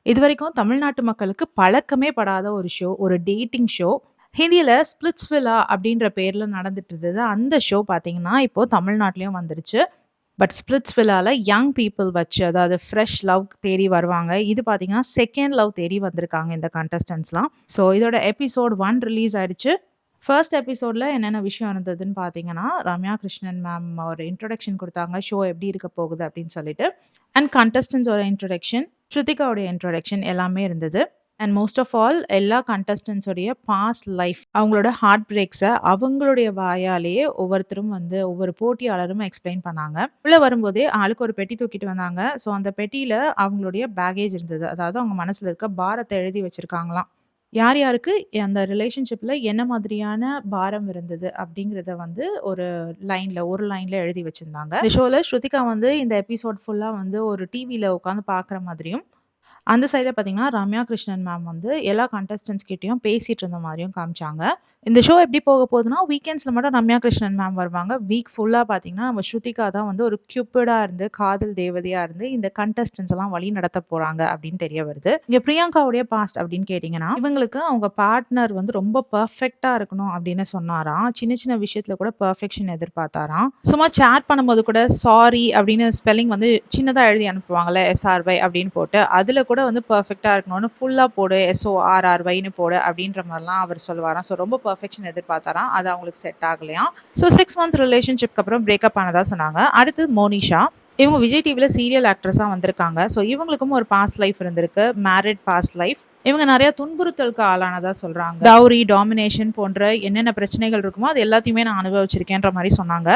இதுவரைக்கும் தமிழ்நாட்டு மக்களுக்கு பழக்கமே படாத ஒரு ஷோ, ஒரு டேட்டிங் ஷோ. ஹிந்தியில ஸ்பிளிட்ஸ்வில்லா அப்படின்ற பேர்ல நடந்துட்டு இருந்தது. அந்த ஷோ பார்த்தீங்கன்னா, இப்போ தமிழ்நாட்டிலயும் வந்துருச்சு. பட் ஸ்பிளிட்ஸ்வில்லால யங் பீப்பிள் வச்சு, அதாவது ஃப்ரெஷ் லவ் தேடி வருவாங்க. இது பார்த்தீங்கன்னா, செகண்ட் லவ் தேடி வந்திருக்காங்க இந்த கண்டஸ்டன்ட்ஸ்லாம். ஸோ இதோட எபிசோட் 1 ரிலீஸ் ஆயிடுச்சு. ஃபர்ஸ்ட் எபிசோட்ல என்னென்ன விஷயம் இருந்ததுன்னு பார்த்தீங்கன்னா, ரம்யா கிருஷ்ணன் மேம் ஒரு இன்ட்ரோடக்ஷன் குடுத்தாங்க. ஷோ எப்படி இருக்க போகுது அப்படின்னு சொல்லிட்டு. அண்ட் கண்டஸ்டன்ட்ஸோட இன்ட்ரோடக்ஷன், ஸ்ருதிகாவோட இன்ட்ரோடக்ஷன் எல்லாமே இருந்தது. அண்ட் மோஸ்ட் ஆஃப் ஆல் எல்லா கண்டஸ்டன்ட்ஸ் உடைய பாஸ்ட் லைஃப், அவங்களோட ஹார்ட் பிரேக்ஸ அவங்களுடைய வாயாலேயே ஒவ்வொருத்தரும் வந்து ஒவ்வொரு போட்டியாளரும் எக்ஸ்பிளைன் பண்ணாங்க. உள்ள வரும்போதே ஆளுக்கு ஒரு பெட்டி தூக்கிட்டு வந்தாங்க. ஸோ அந்த பெட்டியில அவங்களுடைய பேக்கேஜ் இருந்தது. அதாவது அவங்க மனசுல இருக்க பாரத்த எழுதி வச்சிருக்காங்களாம். யார் யாருக்கு அந்த ரிலேஷன்ஷிப்ல என்ன மாதிரியான பாரம் இருந்தது அப்படிங்கிறத வந்து ஒரு லைன்ல எழுதி வச்சிருந்தாங்க. இந்த ஷோல ஸ்ருதிகா வந்து இந்த எபிசோட் ஃபுல்லா வந்து ஒரு டிவில உட்காந்து பார்க்குற மாதிரியும், அந்த சைட்ல பார்த்தீங்கன்னா, ரம்யா கிருஷ்ணன் மேம் வந்து எல்லா கண்டஸ்டன்ட்ஸ் கிட்டயும் பேசிட்டு இருந்த மாரியும் காமிச்சாங்க. இந்த ஷோ எப்படி போக போகுதுன்னா, வீக்கெண்ட்ஸ்ல மட்டும் ரம்யா கிருஷ்ணன் மேம் வருவாங்க. வீக் ஃபுல்லா பார்த்தீங்கன்னா, நம்ம ஸ்ருதிகா தான் வந்து ஒரு கியூபிடா இருந்து, காதல் தேவதையா இருந்து இந்த கண்டஸ்டன்ட்ஸ் எல்லாம் வழி நடத்த போறாங்க அப்படின்னு தெரிய வருது. இங்க பிரியங்காவுடைய பாஸ்ட் அப்படின்னு கேட்டீங்கன்னா, இவங்களுக்கு அவங்க பார்ட்னர் வந்து ரொம்ப பெர்ஃபெக்ட்டா இருக்கணும் அப்படின்னு சொன்னாராம். சின்ன சின்ன விஷயத்துல கூட பெர்ஃபெக்ஷன் எதிர்பார்த்தாராம். சும்மா சேட் பண்ணும்போது கூட சாரி அப்படின்னு ஸ்பெல்லிங் வந்து சின்னதா எழுதி அனுப்புவாங்கல்ல, SRY அப்படின்னு போட்டு, அதுல கூட வந்து பெர்ஃபெக்ட்டா இருக்கணும்னு ஃபுல்லா போடு, SORRYன்னு போடு அப்படின்ற மாரிலாம் அவர் சொல்லுவாராம். ஸோ ரொம்ப பெர்ஃபெக்ஷன் எதிர்பார்த்தாராம். அது அவங்களுக்கு செட் ஆகலையாம். ஸோ 6 மந்த்ஸ் ரிலேஷன்ஷிப்க்கு அப்புறம் பிரேக்கப் ஆனதா சொன்னாங்க. அடுத்து மோனிஷா. இவங்க விஜய் டிவில சீரியல் ஆக்ட்ரஸா வந்திருக்காங்க. ஸோ இவங்களுக்கும் ஒரு பாஸ்ட் லைஃப் இருந்திருக்கு. Married past life. இவங்க நெறைய துன்புறுத்தலுக்கு ஆளானதா சொல்றாங்க. டவுரி, டாமினேஷன் போன்ற என்னென்ன பிரச்சனைகள் இருக்குமோ, அது எல்லாத்தையுமே நான் அனுபவிச்சிருக்கேன்ற மாரி சொன்னாங்க.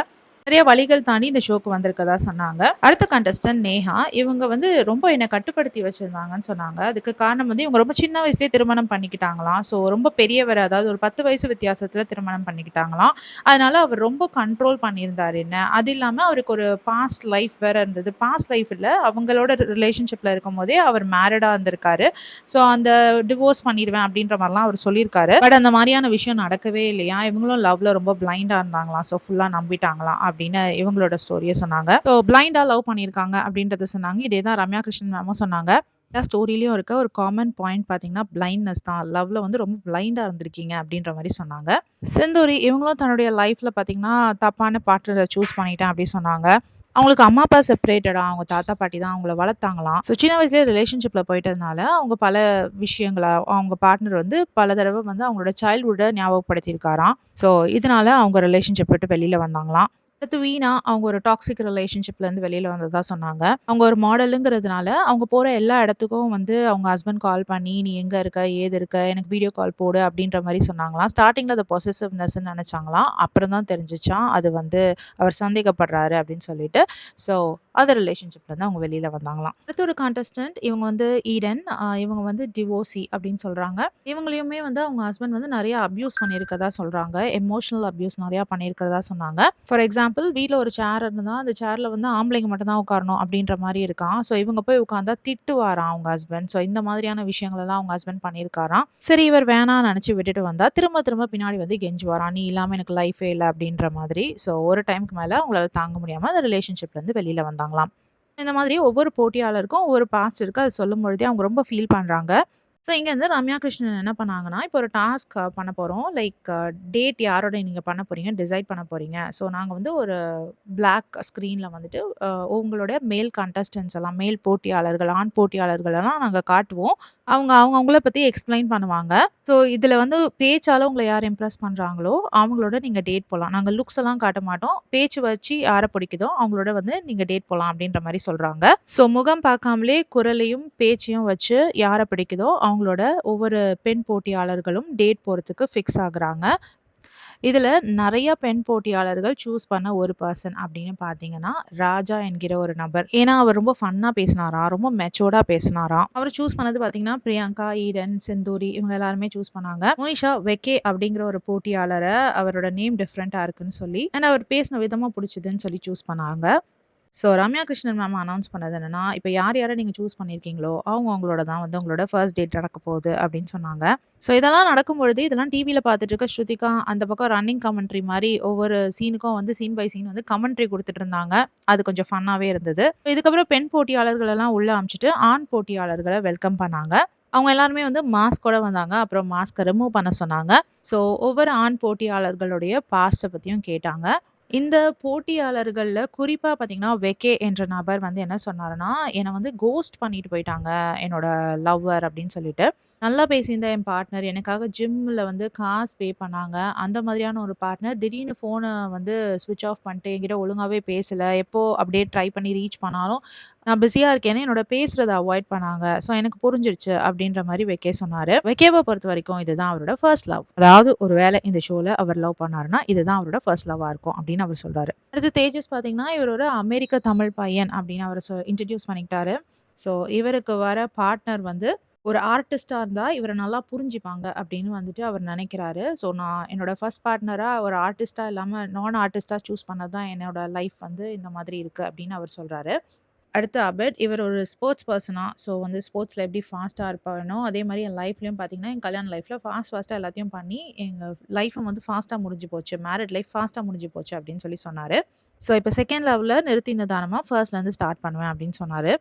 நிறைய வழிகள் தாண்டி இந்த ஷோக்கு வந்திருக்கதா சொன்னாங்க. அடுத்த கண்டஸ்டன்ட் நேஹா. இவங்க வந்து ரொம்ப என்ன கட்டுப்படுத்தி வச்சிருந்தாங்கன்னு சொன்னாங்க. அதுக்கு காரணம் வந்து இவங்க ரொம்ப சின்ன வயசுலயே திருமணம் பண்ணிக்கிட்டாங்களாம். ஸோ ரொம்ப பெரியவர், அதாவது ஒரு 10 வயசு வித்தியாசத்துல திருமணம் பண்ணிக்கிட்டாங்களாம். அதனால அவர் ரொம்ப கண்ட்ரோல் பண்ணியிருந்தாரு என்ன. அது இல்லாம அவருக்கு ஒரு பாஸ்ட் லைஃப் வேற இருந்தது. பாஸ்ட் லைஃப்ல அவங்களோட ரிலேஷன்ஷிப்ல இருக்கும்போதே அவர் மேரிடா இருந்திருக்காரு. ஸோ அந்த டிவோர்ஸ் பண்ணிடுவேன் அப்படின்ற மாதிரிலாம் அவர் சொல்லியிருக்காரு. பட் அந்த மாதிரியான விஷயம் நடக்கவே இல்லையா. இவங்களும் லவ்ல ரொம்ப பிளைண்டா இருந்தாங்களாம். ஸோ ஃபுல்லா நம்பிட்டாங்களாம் அப்படின்னு இவங்களோட ஸ்டோரியை சொன்னாங்க. ஸோ பிளைண்டா லவ் பண்ணியிருக்காங்க அப்படின்றத சொன்னாங்க. இதே தான் ரம்யா கிருஷ்ணன் மேமும் சொன்னாங்க. எல்லா ஸ்டோரியிலயும் இருக்க ஒரு காமன் பாயிண்ட் பார்த்தீங்கன்னா, பிளைண்ட்னஸ் தான். லவ்ல வந்து ரொம்ப பிளைண்டா இருந்திருக்கீங்க அப்படின்ற மாதிரி சொன்னாங்க. செந்தூரி இவங்களும் தன்னுடைய லைஃப்ல பார்த்தீங்கன்னா, தப்பான பார்ட்னரை சூஸ் பண்ணிட்டேன் அப்படி சொன்னாங்க. அவங்களுக்கு அம்மா அப்பா செப்பரேட்டடா, அவங்க தாத்தா பாட்டி தான் அவங்கள வளர்த்தாங்களாம். ஸோ சின்ன வயசுலயே ரிலேஷன்ஷிப்ல போயிட்டதுனால, அவங்க பல விஷயங்கள அவங்க பார்ட்னர் வந்து பல தடவ வந்து அவங்களோட சைல்ட்ஹுட்ட ஞாபகப்படுத்தியிருக்காராம். ஸோ இதனால அவங்க ரிலேஷன்ஷிப் விட்டு வெளியில வந்தாங்களாம். அடுத்து வீணா, அவங்க ஒரு டாக்ஸிக் ரிலேஷன்ஷிப்லேருந்து வெளியில வந்ததா சொன்னாங்க. அவங்க ஒரு மாடலுங்கிறதுனால, அவங்க போற எல்லா இடத்துக்கும் வந்து அவங்க ஹஸ்பண்ட் கால் பண்ணி, "நீ எங்க இருக்க? ஏது இருக்க? எனக்கு வீடியோ கால் போடு" அப்படின்ற மாரி சொன்னாங்களாம். ஸ்டார்ட்டிங்ல அது பொசெசிவ்னஸ்ன்னு நெனச்சாங்களாம். அப்புறம் தான் தெரிஞ்சுச்சாம், அது வந்து அவர் சந்தேகப்படுறாரு அப்படின்னு சொல்லிட்டு. ஸோ அந்த ரிலேஷன்ஷிப்லேருந்து அவங்க வெளியில வந்தாங்களாம். அடுத்த ஒரு கான்டெஸ்டன்ட் இவங்க வந்து ஈடன். இவங்க வந்து டிவோர்ஸி அப்படின்னு சொல்றாங்க. இவங்களையுமே வந்து அவங்க ஹஸ்பண்ட் வந்து நெறைய அப்யூஸ் பண்ணியிருக்கதா சொல்றாங்க. எமோஷனல் அப்யூஸ் நெறையா பண்ணியிருக்கிறதா சொன்னாங்க. ஃபார் எக்ஸாம்பிள் வீட்ல ஒரு சேர் இருந்தா, அந்த சேர்ல வந்து ஆம்பளைங்க மட்டும் தான் உட்காரணும் அப்படின்ற மாரி இருக்காம். ஸோ இவங்க போய் உட்கார்ந்தா திட்டுவாராம் அவங்க ஹஸ்பண்ட். ஸோ இந்த மாதிரியான விஷயங்கள் எல்லாம் அவங்க ஹஸ்பண்ட் பண்ணியிருக்காராம். சரி இவர் வேணாம்னு நெனச்சு விட்டுட்டு வந்தா, திரும்ப திரும்ப பின்னாடி வந்து கெஞ்சுவாராம். "நீ இல்லாம எனக்கு லைஃபே இல்ல" அப்படின்ற மாதிரி. ஸோ ஒரு டைம்க்கு மேல அவங்களால தாங்க முடியாம அந்த ரிலேஷன்ஷிப்லேருந்து வெளியில வந்தாங்களாம். இந்த மாதிரி ஒவ்வொரு போட்டியாளருக்கும் ஒவ்வொரு பாஸ்ட் இருக்கு. அத சொல்லும்பொழுதே அவங்க ரொம்ப ஃபீல் பண்றாங்க. ஸோ இங்க வந்து ரம்யா கிருஷ்ணன் என்ன பண்ணாங்கன்னா, இப்போ ஒரு டாஸ்க் பண்ண போறோம். லைக் டேட் யாரோட நீங்க பண்ண போறீங்க, டிசைட் பண்ண போறீங்க. ஸோ நாங்க வந்து ஒரு பிளாக் ஸ்க்ரீன்ல வந்துட்டு உங்களோட மேல் கண்டஸ்டன்ட்ஸ் எல்லாம், மேல் போட்டியாளர்கள், ஆண் போட்டியாளர்கள் எல்லாம் நாங்க காட்டுவோம். அவங்க அவங்கள பத்தி எக்ஸ்ப்ளைன் பண்ணுவாங்க. ஸோ இதுல வந்து பேச்சால உங்கள யார் இம்ப்ரெஸ் பண்றாங்களோ, அவங்களோட நீங்க டேட் போலாம். நாங்க லுக்ஸ் எல்லாம் காட்ட மாட்டோம். பேச்சு வச்சு யார பிடிக்குதோ அவங்களோட வந்து நீங்க டேட் போலாம் அப்படின்ற மாரி சொல்றாங்க. ஸோ முகம் பார்க்காமலே குரலையும், பேச்சையும் வச்சு யார பிடிக்குதோ அவங்களோட ஒவ்வொரு பெண் போட்டியாளர்களும் டேட் போறதுக்கு ஃபிக்ஸ் ஆகுறாங்க. இதுல நெறைய பெண் போட்டியாளர்கள் சூஸ் பண்ண ஒரு பெர்சன் அப்படின்னு பார்த்தீங்கன்னா, ராஜா என்கிற ஒரு நபர். ஏன்னா, அவர் ரொம்ப ஃபன்னா பேசினாராம். ரொம்ப மெச்சூர்டா பேசினாராம். அவர சூஸ் பண்ணது பார்த்தீங்கன்னா, பிரியங்கா, ஈடன், செந்தூரி இவங்க எல்லாருமே சூஸ் பண்ணாங்க. மோனிஷா வெக்கே அப்படிங்கிற ஒரு போட்டியாளர அவரோட நேம் டிஃபரெண்ட்டா இருக்குன்னு சொல்லி, அண்ட் அவர் பேசின விதமும் புடிச்சதுன்னு சொல்லி சூஸ் பண்ணாங்க. So Ramya Krishnan ma'am announce பண்ணது என்னன்னா, இப்ப யார் யார நீங்க சூஸ் பண்ணியிருக்கீங்களோ, அவங்களோட தான் வந்து உங்களோட ஃபர்ஸ்ட் டேட் நடக்க போகுது அப்படின்னு சொன்னாங்க. ஸோ இதெல்லாம் நடக்கும்பொழுது, இதெல்லாம் டிவில பார்த்துட்டு இருக்க ஸ்ருதிகா, அந்த பக்கம் ரன்னிங் கமெண்ட்ரி மாரி ஒவ்வொரு சீனுக்கும் வந்து சீன் பை சீன் வந்து கமெண்ட்ரி குடுத்துட்டு இருந்தாங்க. அது கொஞ்சம் ஃபன்னாவே இருந்தது. இதுக்கப்புறம் பெண் போட்டியாளர்கள் எல்லாம் உள்ள அனுப்பிச்சுட்டு, ஆண் போட்டியாளர்கள வெல்கம் பண்ணாங்க. அவங்க எல்லாருமே வந்து மாஸ்க்கோட வந்தாங்க. அப்புறம் மாஸ்க்க ரிமூவ் பண்ண சொன்னாங்க. ஸோ ஒவ்வொரு ஆண் போட்டியாளர்களுடைய பாஸ்ட்ட பத்தியும் கேட்டாங்க. இந்த போட்டியாளர்கள்ல குறிப்பா பார்த்தீங்கன்னா, வெகே என்ற நபர் வந்து என்ன சொன்னாருன்னா, "என்ன வந்து கோஸ்ட் பண்ணிட்டு போயிட்டாங்க, என்னோட லவ்வர்" அப்படின்னு சொல்லிட்டு. நல்லா பேசியிருந்த என் பார்ட்னர் எனக்காக ஜிம்ல வந்து காசு பே பண்ணாங்க. அந்த மாதிரியான ஒரு பார்ட்னர் திடீர்னு ஃபோன வந்து ஸ்விட்ச் ஆஃப் பண்ணிட்டு என்கிட்ட ஒழுங்காவே பேசல. எப்போ அப்படியே ட்ரை பண்ணி ரீச் பண்ணாலும், நான் பிஸியா இருக்கேன்னு என்னோட பேசுறத அவாய்ட் பண்ணாங்க. ஸோ எனக்கு புரிஞ்சிருச்சு அப்படின்ற மாரி வெக்கே சொன்னாரு. வெக்கேவ பொறுத்தவரைக்கும் இதுதான் அவரோட ஃபர்ஸ்ட் லவ். அதாவது ஒரு வேளை இந்த ஷோல அவர் லவ் பண்ணாருன்னா, இதுதான் அவரோட ஃபர்ஸ்ட் லவ்வா இருக்கும் அப்படின்னு அவர் சொல்றாரு. அடுத்து தேஜஸ் பார்த்தீங்கன்னா, இவர் ஒரு அமெரிக்க தமிழ் பையன் அப்படின்னு அவர இன்ட்ரோடியூஸ் பண்ணிக்கிட்டாரு. ஸோ இவருக்கு வர பார்ட்னர் வந்து ஒரு ஆர்டிஸ்ட்டா இருந்தா இவர நல்லா புரிஞ்சுப்பாங்க அப்படின்னு வந்துட்டு அவர் நெனைக்கிறாரு. ஸோ நான் என்னோட ஃபர்ஸ்ட் பார்ட்னரா ஒரு ஆர்டிஸ்ட்டா இல்லாம நான் ஆர்டிஸ்ட்டா சூஸ் பண்ணது தான் என்னோட லைஃப் வந்து இந்த மாதிரி இருக்கு அப்படின்னு அவர் சொல்றாரு. அடுத்து அபெட். இவர் ஒரு ஸ்போர்ட்ஸ் பெர்சனா. ஸோ வந்து ஸ்போர்ட்ஸ்ல எப்படி ஃபாஸ்ட்டா இருப்பானோ, அதே மாரி என் லைஃப்லயும் பார்த்தீங்கன்னா, என் கல்யாண லைஃப்ல ஃபாஸ்ட்டா எல்லாத்தையும் பண்ணி, எங்க லைஃப்பும் வந்து ஃபாஸ்ட்டா முடிஞ்சு போச்சு. மேரிட் லைஃப் ஃபாஸ்ட்டா முடிஞ்சு போச்சு அப்படின்னு சொல்லி சொன்னாரு. ஸோ இப்ப செகண்ட் லவ்ல நிறுத்தி நிதானமா ஃபர்ஸ்ட்லேருந்து ஸ்டார்ட் பண்ணுவேன் அப்படின்னு சொன்னாரு.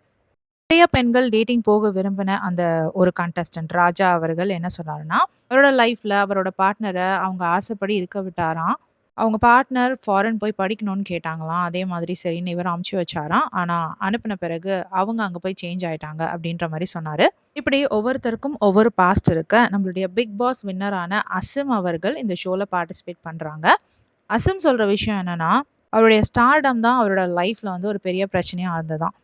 நிறைய பெண்கள் டேட்டிங் போக விரும்பின அந்த ஒரு கண்டஸ்டன்ட் ராஜா அவர்கள் என்ன சொன்னாருன்னா, அவரோட லைஃப்ல அவரோட பார்ட்னர அவங்க ஆசைப்படி இருக்க விட்டாராம். அவங்க பார்ட்னர் ஃபாரின் போய் படிக்கணும்னு கேட்டாங்களாம். அதே மாதிரி சரின்னு இவர் அனுப்பிச்சு வச்சாராம். ஆனா அனுப்பின பிறகு அவங்க அங்க போய் சேஞ்ச் ஆயிட்டாங்க அப்படின்ற மாரி சொன்னாரு. இப்படி ஒவ்வொருத்தருக்கும் ஒவ்வொரு பாஸ்ட் இருக்கு. நம்மளுடைய பிக் பாஸ் வின்னரான அசிம் அவர்கள் இந்த ஷோல பார்ட்டிசிபேட் பண்றாங்க. அசிம் சொல்ற விஷயம் என்னன்னா, அவருடைய ஸ்டார்டம் தான் அவரோட லைஃப்ல வந்து ஒரு பெரிய பிரச்சனையா இருந்ததாம்.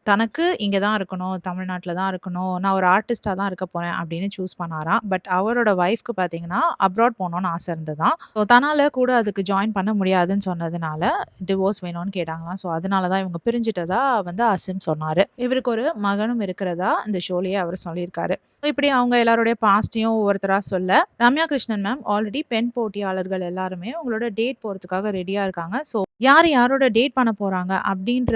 தனக்கு இங்க தான் இருக்கணும், தமிழ்நாட்ல தான் இருக்கணும், நான் ஒரு ஆர்டிஸ்ட்டா தான் இருக்க போறேன் அப்படின்னு சூஸ் பண்ணாராம். பட் அவரோட ஒய்ஃப்க்கு பார்த்தீங்கன்னா, அப்ராட் போணும்னு ஆசை இருந்ததாம். ஸோ தனால கூட அதுக்கு ஜாயின் பண்ண முடியாதுன்னு சொன்னதுனால, டிவோர்ஸ் வேணும்னு கேட்டாங்களாம். ஸோ அதனால தான் இவங்க பிரிஞ்சுட்டதா வந்து அசிம் சொன்னாரு. இவருக்கு ஒரு மகனும் இருக்கிறதா இந்த ஷோலயே அவர் சொல்லியிருக்காரு. ஸோ இப்படி அவங்க எல்லாருடைய பாஸ்ட்டையும் ஒவ்வொருத்தரா சொல்ல, ரம்யா கிருஷ்ணன் மேம் ஆல்ரெடி பெண் போட்டியாளர்கள் எல்லாருமே உங்களோட டேட் போறதுக்காக ரெடியா இருக்காங்க. ஸோ யார் யாரோட டேட் பண்ண போறாங்க அப்படின்ற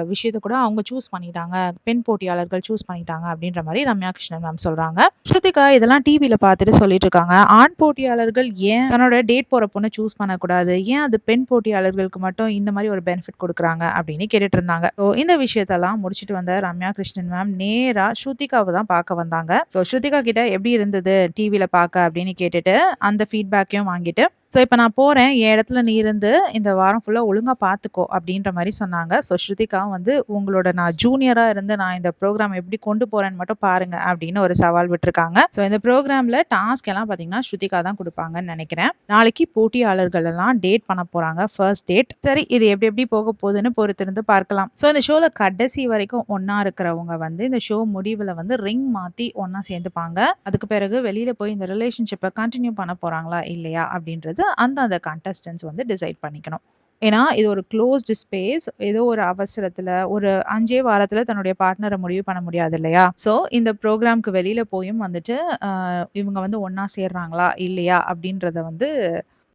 விஷயத்த கூட அவங்க சூஸ் பண்ணிட்டாங்க. பெண் போட்டியாளர்கள் சூஸ் பண்ணிட்டாங்க அப்படின்ற மாரி ரம்யா கிருஷ்ணன் மேம் சொல்றாங்க. ஸ்ருதிகா இதெல்லாம் டிவில பார்த்துட்டு சொல்லிட்டு இருக்காங்க. ஆண் போட்டியாளர்கள் ஏன் தன்னோட டேட் போற பொண்ண சூஸ் பண்ணக்கூடாது? ஏன் அது பெண் போட்டியாளர்களுக்கு மட்டும் இந்த மாரி ஒரு பெனிஃபிட் குடுக்குறாங்க? அப்படின்னு கேட்டுட்டு இருந்தாங்க. ஸோ இந்த விஷயத்தெல்லாம் முடிச்சுட்டு வந்த ரம்யா கிருஷ்ணன் மேம் நேரா ஸ்ருதிகாவ தான் பார்க்க வந்தாங்க. ஸோ ஸ்ருதிகா கிட்ட எப்படி இருந்தது டிவில பார்க்க அப்படின்னு கேட்டுட்டு அந்த ஃபீட்பேக்கையும் வாங்கிட்டு ஸோ இப்ப நான் போறேன். என் இடத்துல நீ இருந்து இந்த வாரம் ஃபுல்லா ஒழுங்கா பார்த்துக்கோ அப்படின்ற மாரி சொன்னாங்க. ஸோ ஸ்ருதிகாவும் வந்து உங்களோட நான் ஜூனியரா இருந்து நான் இந்த ப்ரோகிராம் எப்படி கொண்டு போறேன்னு மட்டும் பாருங்க அப்படின்னு ஒரு சவால் விட்டுருக்காங்க. ஸோ இந்த ப்ரோகிராம்ல டாஸ்க் எல்லாம் பார்த்தீங்கன்னா ஸ்ருதிகா தான் குடுப்பாங்கன்னு நெனைக்கிறேன். நாளைக்கு போட்டியாளர்கள் எல்லாம் டேட் பண்ண போறாங்க. First date. சரி இது எப்படி எப்படி போக போகுதுன்னு பொறுத்திருந்து பார்க்கலாம். ஸோ இந்த ஷோல கடைசி வரைக்கும் ஒண்ணா இருக்கிறவங்க வந்து இந்த ஷோ முடிவுல வந்து ரிங் மாத்தி ஒண்ணா சேர்ந்துப்பாங்க. அதுக்கு பிறகு வெளியில போய் இந்த ரிலேஷன்ஷிப்ப கன்டின்யூ பண்ண போறாங்களா இல்லையா அப்படின்றது அந்த கண்டஸ்டன்ட்ஸ் வந்து டிசைட் பண்ணிக்கணும். ஏன்னா, இது ஒரு குளோஸ்டு ஸ்பேஸ். ஏதோ ஒரு அவசரத்துல, ஒரு 5 வாரத்துல தன்னுடைய பார்ட்னர முடிவு பண்ண முடியாது இல்லையா? ஸோ, இந்த ப்ரோகிராம்க்கு வெளியில போயும் வந்துட்டு, அ இவங்க வந்து ஒண்ணா சேர்றாங்களா? இல்லையா? அப்படின்றத வந்து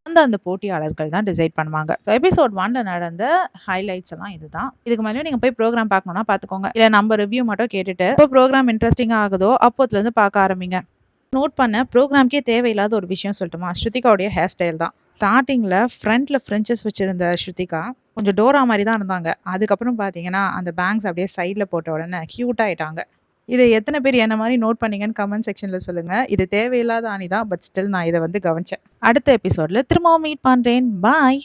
அந்த போட்டியாளர்கள் தான் டிசைட் பண்ணுவாங்க. ஸோ, எபிசோட் 1ல நடந்த ஹைலைட்ஸ் எல்லாம் இதுதான். இதுக்கு மேலயும் நீங்க போய் ப்ரோகிராம் பார்க்கணும்னா பார்த்துக்கோங்க. இல்ல நம்ம ரிவ்யூ மட்டும் கேட்டுட்டு, எப்போ ப்ரோகிராம் இன்ட்ரஸ்டிங்கா ஆகுதோ, அப்போத்துலருந்து பார்க்க ஆரம்பிங்க. நோட் பண்ண ப்ரோகிராம்க்கே தேவையில்லாத ஒரு விஷயம் சொல்லட்டுமா? ஸ்ருதிகாவுடைய ஹேர் ஸ்டைல் தான். ஸ்டார்ட்டிங்ல ஃப்ரண்ட்ல ஃப்ரின்சஸ் வச்சிருந்த ஸ்ருதிகா, கொஞ்சம் டோரா மாரி தான் இருந்தாங்க. அதுக்கப்புறம் பார்த்தீங்கன்னா, அந்த பேங்க்ஸ் அப்படியே சைட்ல போட்ட உடனே கியூட் ஆயிட்டாங்க. இத எத்தன பேர் என்ன மாரி நோட் பண்ணீங்கன்னு கமெண்ட் செக்ஷன்ல சொல்லுங்க. இது தேவையில்லாத அணி தான். பட் ஸ்டில் நான் இத வந்து கவனிச்சேன். அடுத்த எபிசோட்ல திரும்பவும் மீட் பண்றேன். பாய்.